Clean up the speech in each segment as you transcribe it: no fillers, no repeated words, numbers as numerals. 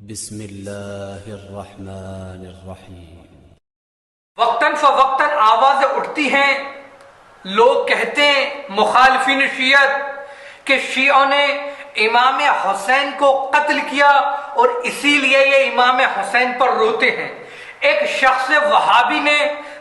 بسم اللہ الرحمن الرحیم۔ وقتاً فوقتاً آوازیں اٹھتی ہیں، لوگ کہتے ہیں مخالفین شیعت کہ شیعوں نے امام حسین کو قتل کیا اور اسی لیے یہ امام حسین پر روتے ہیں۔ ایک شخص وہابی نے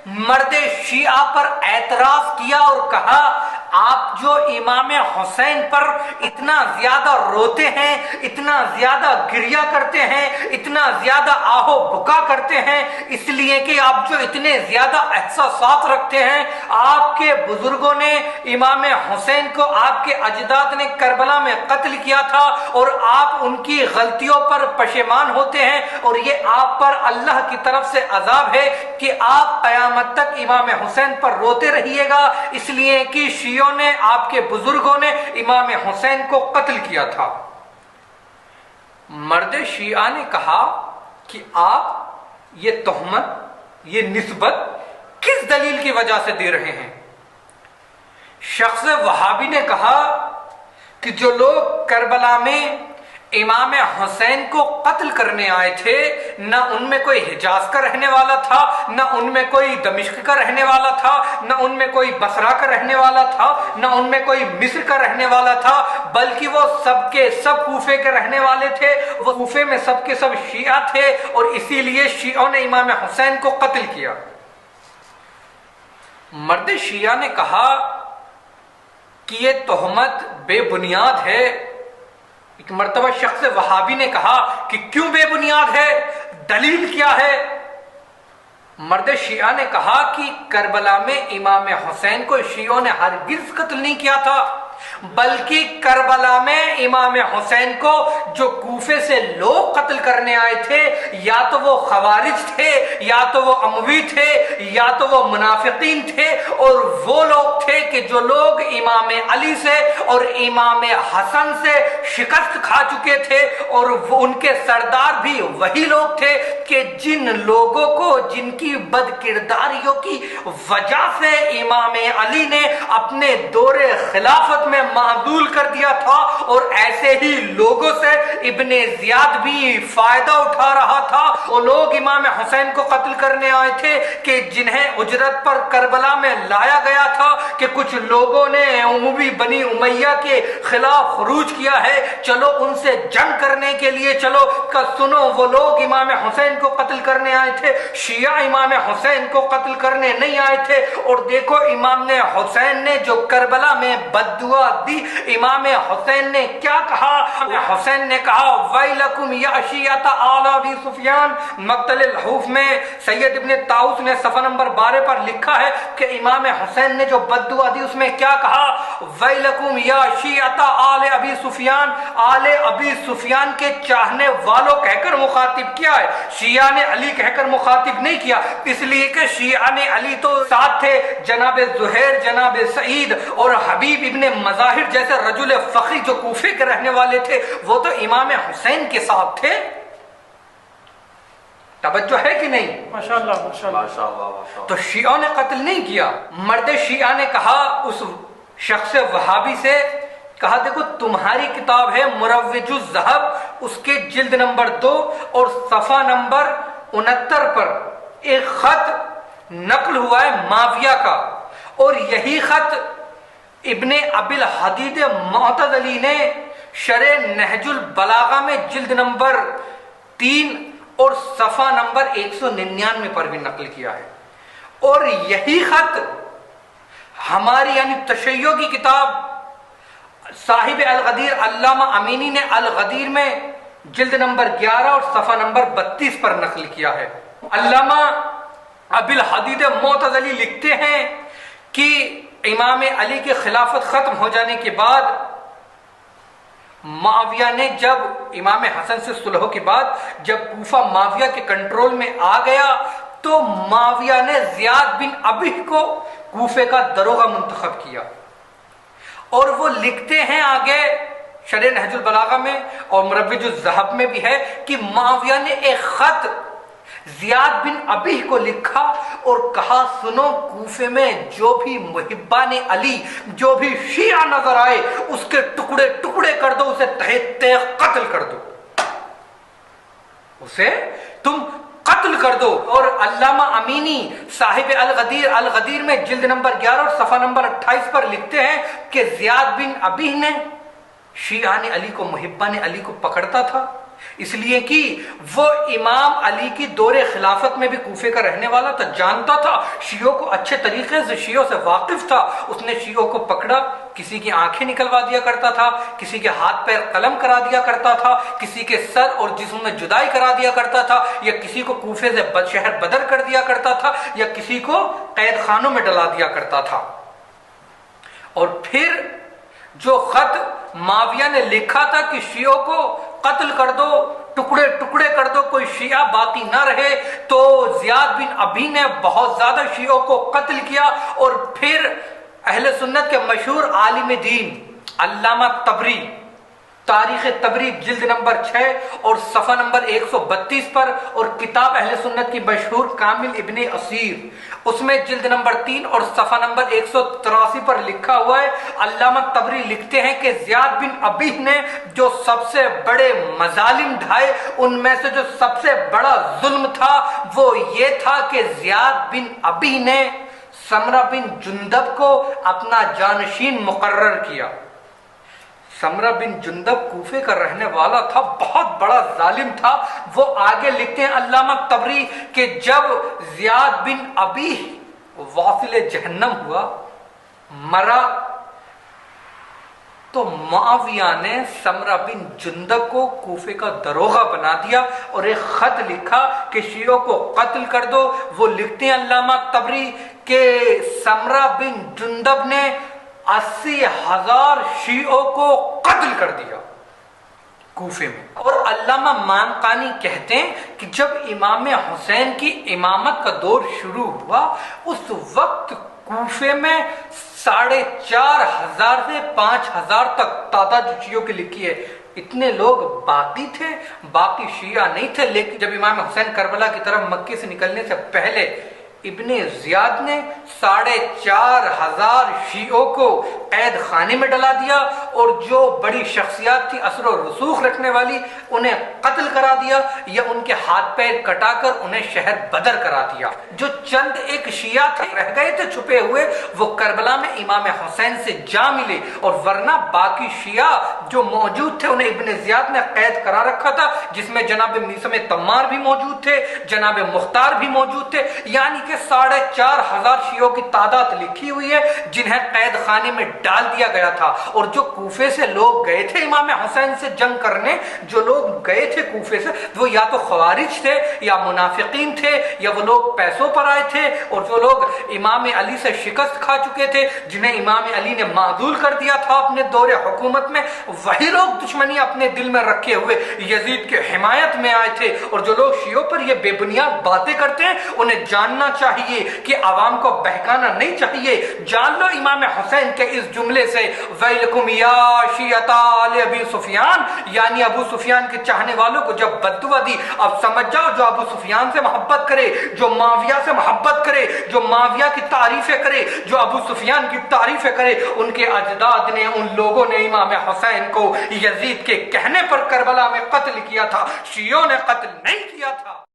مرد شیعہ پر اعتراض کیا اور کہا آپ جو امام حسین پر اتنا زیادہ روتے ہیں، اتنا زیادہ گریہ کرتے ہیں، اتنا زیادہ آہو بکا کرتے ہیں، اس لیے کہ آپ جو اتنے زیادہ احساسات رکھتے ہیں، آپ کے بزرگوں نے امام حسین کو آپ کے اجداد نے کربلا میں قتل کیا تھا اور آپ ان کی غلطیوں پر پشیمان ہوتے ہیں اور یہ آپ پر اللہ کی طرف سے عذاب ہے کہ آپ قیامت تک امام حسین پر روتے رہیے گا، اس لیے کہ شیعوں نے آپ کے بزرگوں نے امام حسین کو قتل کیا تھا۔ مرد شیعہ نے کہا کہ آپ یہ تہمت، یہ نسبت کس دلیل کی وجہ سے دے رہے ہیں؟ شخص وہابی نے کہا کہ جو لوگ کربلا میں امام حسین کو قتل کرنے آئے تھے، نہ ان میں کوئی حجاز کا رہنے والا تھا، نہ ان میں کوئی دمشق کا رہنے والا تھا، نہ ان میں کوئی بصرہ کا رہنے والا تھا، نہ ان میں کوئی مصر کا رہنے والا تھا، بلکہ وہ سب کے سب کوفے کے رہنے والے تھے۔ وہ کوفے میں سب کے سب شیعہ تھے اور اسی لیے شیعوں نے امام حسین کو قتل کیا۔ مرد شیعہ نے کہا کہ یہ تہمت بے بنیاد ہے۔ ایک مرتبہ شخص وہابی نے کہا کہ کیوں بے بنیاد ہے، دلیل کیا ہے؟ مرد شیعہ نے کہا کہ کربلا میں امام حسین کو شیعوں نے ہرگز قتل نہیں کیا تھا، بلکہ کربلا میں امام حسین کو جو کوفے سے لوگ قتل کرنے آئے تھے، یا تو وہ خوارج تھے، یا تو وہ اموی تھے، یا تو وہ منافقین تھے، اور وہ لوگ تھے کہ جو لوگ امام علی سے اور امام حسن سے شکست کھا چکے تھے، اور وہ ان کے سردار بھی وہی لوگ تھے کہ جن لوگوں کو جن کی بد کرداریوں کی وجہ سے امام علی نے اپنے دور خلافت میں معدول کر دیا تھا، اور ایسے ہی لوگوں سے ابن زیاد بھی فائدہ اٹھا رہا تھا۔ وہ لوگ امام حسین کو قتل کرنے آئے تھے کہ جنہیں اجرت پر کربلا میں لایا گیا تھا کہ کچھ لوگوں نے اموی بنی امیہ کے خلاف خروج کیا ہے، چلو ان سے جنگ کرنے کے لیے چلو۔ سنو، وہ لوگ امام حسین کو قتل کرنے آئے تھے، شیعہ امام حسین کو قتل کرنے نہیں آئے تھے۔ اور دیکھو امام حسین نے جو کربلا میں بد دعا دی، امام حسین نے کیا کہا؟ حسین نے کہا ویلکم یا شیعۃ آل ابی سفیان۔ مقتل الحوف میں سید ابن طاؤس نے صفحہ نمبر 12 پر لکھا ہے کہ امام حسین نے جو بد دعا دی اس میں کیا کہا؟ ویلکم یا شیعۃ آل ابی سفیان۔ آل ابی سفیان کے چاہنے والوں کہہ کر مخاطب کیا ہے، شیعہ نے علی کہہ کر مخاطب نہیں کیا، اس لیے کہ شیعہ نے علی تو ساتھ تھے، جناب زہیر، جناب سعید اور حبیب ابن مظاہر جیسے رجل فخری جو کوفے کے رہنے والے تھے، وہ تو امام حسین کے ساتھ تھے۔ توجہ ہے کہ نہیں؟ ماشاءاللہ ماشاءاللہ۔ تو شیعوں نے قتل نہیں کیا۔ مرد شیعہ نے کہا اس شخص وہابی سے، کہا دیکھو تمہاری کتاب ہے مروج الذہب، اس کے جلد نمبر 2 اور صفحہ نمبر 69 پر ایک خط نقل ہوا ہے معاویہ کا، اور یہی خط ابن ابی الحدید معتزلی نے شرح نہج البلاغہ میں جلد نمبر 3 اور صفحہ نمبر 199 پر بھی نقل کیا ہے، اور یہی خط ہماری یعنی تشیع کی کتاب صاحب الغدیر علامہ امینی نے الغدیر میں جلد نمبر 11 اور صفحہ نمبر 32 پر نقل کیا ہے۔ علامہ ابی الحدید معتزلی لکھتے ہیں کہ امام علی کی خلافت ختم ہو جانے کے بعد معاویہ نے جب امام حسن سے صلح کے بعد جب کوفہ معاویہ کے کنٹرول میں آ گیا تو معاویہ نے زیاد بن ابی کو کوفے کا داروغہ منتخب کیا، اور وہ لکھتے ہیں آگے شرح نہج البلاغہ میں اور مروج الذہب میں بھی ہے کہ معاویہ نے ایک خط زیاد بن ابی کو لکھا اور کہا سنو، کوفے میں جو بھی محبان علی، جو بھی شیعہ نظر آئے اس کے ٹکڑے ٹکڑے کر دو، اسے تہہ تہہ قتل کر دو۔ اسے تم قتل کر دو۔ اور علامہ امینی صاحب الغدیر میں جلد نمبر 11 اور صفحہ نمبر 28 پر لکھتے ہیں کہ زیاد بن ابیہ نے شیعہ علی کو، محبان علی کو پکڑتا تھا، اس لیے کہ وہ امام علی کی دور خلافت میں بھی کوفے کا رہنے والا تھا، جانتا تھا شیعوں کو اچھے طریقے سے، شیعوں سے واقف تھا۔ اس نے شیعوں کو پکڑا، کسی کی آنکھیں نکلوا دیا کرتا تھا، کسی کے ہاتھ پیر قلم کرا دیا کرتا تھا، کسی کے سر اور جسم میں جدائی کرا دیا کرتا تھا، یا کسی کو کوفے سے شہر بدر کر دیا کرتا تھا، یا کسی کو قید خانوں میں ڈلا دیا کرتا تھا۔ اور پھر جو خط معاویہ نے لکھا تھا کہ شیعوں کو قتل کر دو، ٹکڑے ٹکڑے کر دو، کوئی شیعہ باقی نہ رہے، تو زیاد بن ابی نے بہت زیادہ شیعوں کو قتل کیا۔ اور پھر اہل سنت کے مشہور عالم دین علامہ طبری، تاریخ طبری جلد نمبر 6 اور صفحہ نمبر 132 پر، اور کتاب اہل سنت کی مشہور کامل ابن اسیر، اس میں جلد نمبر 3 اور صفحہ نمبر 183 پر لکھا ہوا ہے، علامہ طبری لکھتے ہیں کہ زیاد بن ابیہ نے جو سب سے بڑے مظالم ڈھائے، ان میں سے جو سب سے بڑا ظلم تھا وہ یہ تھا کہ زیاد بن ابیہ نے سمرہ بن جندب کو اپنا جانشین مقرر کیا۔ سمرہ بن جندب کوفے کا رہنے والا تھا، بہت بڑا ظالم تھا۔ وہ آگے لکھتے ہیں علامہ طبری کہ جب زیاد بن ابیہ واصل جہنم ہوا، مرا، تو معاویہ نے سمرہ بن جندب کو کوفے کا دروغہ بنا دیا اور ایک خط لکھا کہ شیعوں کو قتل کر دو۔ وہ لکھتے ہیں علامہ طبری کہ سمرہ بن جندب نے 80,000 شیعوں کو قتل کر دیا کوفے میں۔ اور علامہ مانقانی کہتے ہیں کہ جب امام حسین کی امامت کا دور شروع ہوا، اس وقت کوفے میں 4,500 سے 5,000 تک تعداد شیعوں کی لکھی ہے۔ اتنے لوگ باقی تھے، باقی شیعہ نہیں تھے۔ لیکن جب امام حسین کربلا کی طرف مکے سے نکلنے سے پہلے ابن زیاد نے 4,500 شیعوں کو قید خانے میں ڈلا دیا، اور جو بڑی شخصیات تھی اثر و رسوخ رکھنے والی، انہیں قتل کرا دیا یا ان کے ہاتھ پیر کٹا کر انہیں شہر بدر کرا دیا۔ جو چند ایک شیعہ تھے رہ گئے تھے چھپے ہوئے، وہ کربلا میں امام حسین سے جا ملے، اور ورنہ باقی شیعہ جو موجود تھے انہیں ابن زیاد نے قید کرا رکھا تھا، جس میں جناب میثم تمار بھی موجود تھے، جناب مختار بھی موجود تھے، یعنی کہ 4,500 شیعوں کی تعداد لکھی ہوئی ہے جنہیں قید خانے میں ڈال دیا گیا تھا۔ اور جو کوفے سے لوگ گئے تھے امام حسین سے جنگ کرنے، جو لوگ گئے تھے کوفے سے، وہ یا تو خوارج تھے یا منافقین تھے، یا وہ لوگ پیسوں پر آئے تھے، اور جو لوگ امام علی سے شکست کھا چکے تھے، جنہیں امام علی نے معزول کر دیا تھا اپنے دور حکومت میں، وہی لوگ دشمنی اپنے دل میں رکھے ہوئے یزید کے حمایت میں آئے تھے۔ اور جو لوگ شیعوں پر یہ بے بنیاد باتیں کرتے ہیں، انہیں جاننا چاہیے کہ عوام کو بہکانا نہیں چاہیے۔ جان لو امام حسین کے اس جملے سے، ویلکم یا شیعۃ آل ابی سفیان، یعنی ابو سفیان کے چاہنے والوں کو جب بددعا دی، اب سمجھ جاؤ جو ابو سفیان سے محبت کرے، جو معاویہ سے محبت کرے، جو معاویہ کی تعریفیں کرے، جو ابو سفیان کی تعریفیں کرے، ان کے اجداد نے، ان لوگوں نے امام حسین کو یزید کے کہنے پر کربلا میں قتل کیا تھا، شیعوں نے قتل نہیں کیا تھا۔